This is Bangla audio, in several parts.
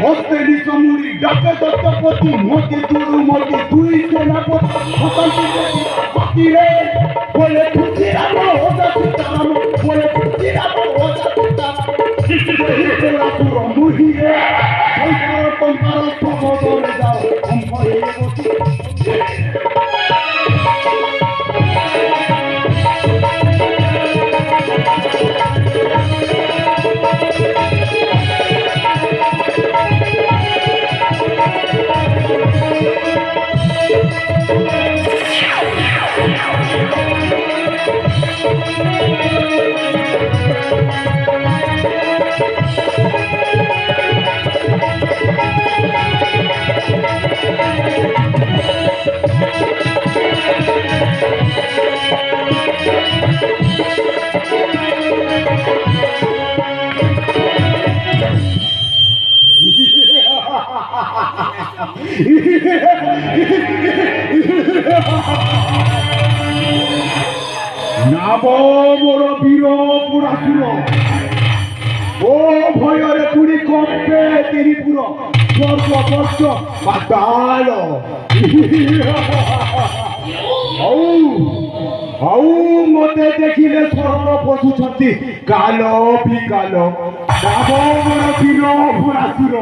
হস্তে নিসমুড়ি ডাকে দত্তপতি মতি দুরু মতি দুই সেনাপতি হস্তি রে বলে খুশি রাখো ওটা সীতারাম বলে খুশি রাখো ওটা সীতারাম পুরো মুহিরে সংসার টঙ্কার সবদরে যাও অম্ফয়ে বসি নাম মোর বীর পুরাসুর ও ভୟରେ পুরি কম্পে তিরিপুর স্বর্গবর্ষ পাতাল ଆଉ ମତେ ଦେଖିଲେ ସରଳ ପଶୁଛନ୍ତି କାଲ ବିକାଲ ନାମ ମୋର ବୀର ପୁରାସୁର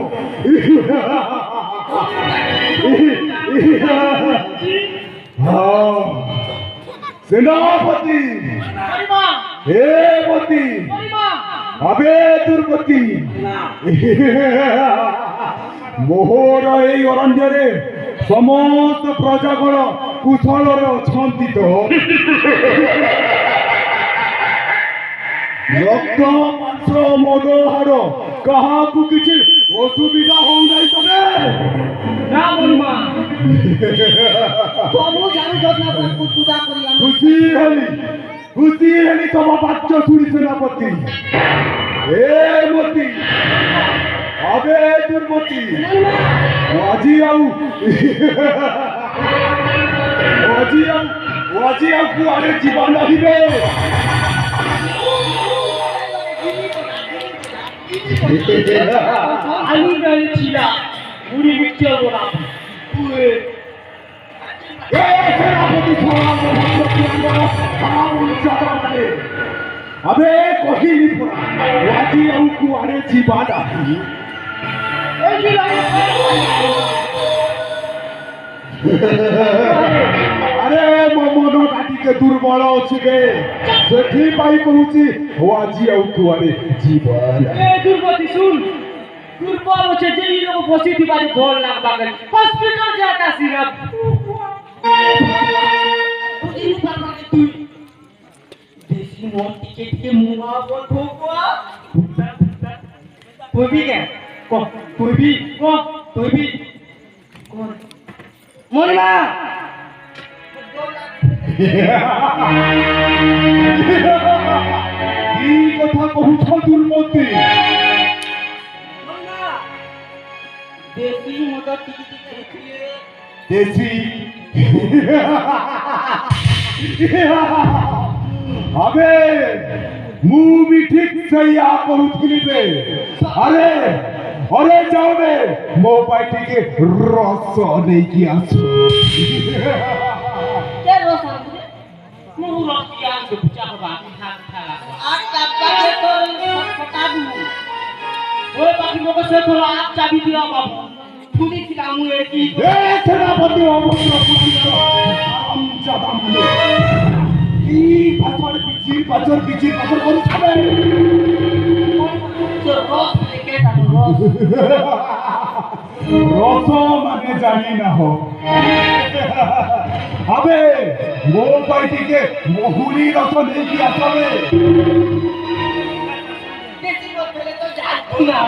সেনাপতি হে মতি আবে দুর্গতি মোহর এই অরণ্যরে সমস্ত প্রজাগণ কুশলরে অছন্তি তো রক্ত মাংস মদ হাড় কাহাকু কিছু অসুবিধা হও নাই তবে না বলমা প্রভু জানি যত্ন পূজা করি আমি খুশি হেলি তোমা বাচ্চ শুনি সেনাপতি হে মতি আবে দুর্মতি আজি আউ কুয়ারে জীবন আহিবে আমি জানিছিলা বুড়ি বিচ্ছি হবো না আবে কহিলি পড়া আজি আউ কুয়ারে জীবন আহি আরে মন কাটিকে দুর্বল ଅଛି ବେ ସେଥିପାଇଁ କହୁଛି ଆଜି ଆଉ କୁଆଡ଼େ ଜୀବନ ए दुर्गति सुन दुर्बल আছে যে এই লোক বসি দিবারে বল লাগবা করে হসপিটাল যাতা সিরাপ তুই পারবা তুই দেশি মোর টিকেট কে মুয়া বল ভোগা কইবি কে কইবি মরিমা কি কথা কহুছ দুর্মতি দেশি মোটর টিকেট দেখিয়ে দেশি আবে ମୁଁ ବି ଠିକ ସେଇଆ କହୁଥିଲି ବେ ଆରେ ଅରେ ଯାଅ ବେ ମୋ ପାଇଁ ଟିକେ ରସ ନେଇକି ଆସୁ কে রসা মু রসিয়া বুচা হবা খা আর চাপা তোর ফটাবু ওই বাকি মোকে সে তোর আপ চাবি দিয়া বাবু তুমি কি কামু একি এ সেনাপতি অবশ্য পুত্র আরাম জাদা মানে কি পাচর পিচির করু ছাবে তোর রস লেকে তার রস রস মানে জানি না হো আবে ମୋ ପାଇଁ ଟିକେ মহুরি রস নেইকি আসবে দেশি মত ফেলে তো জানতো না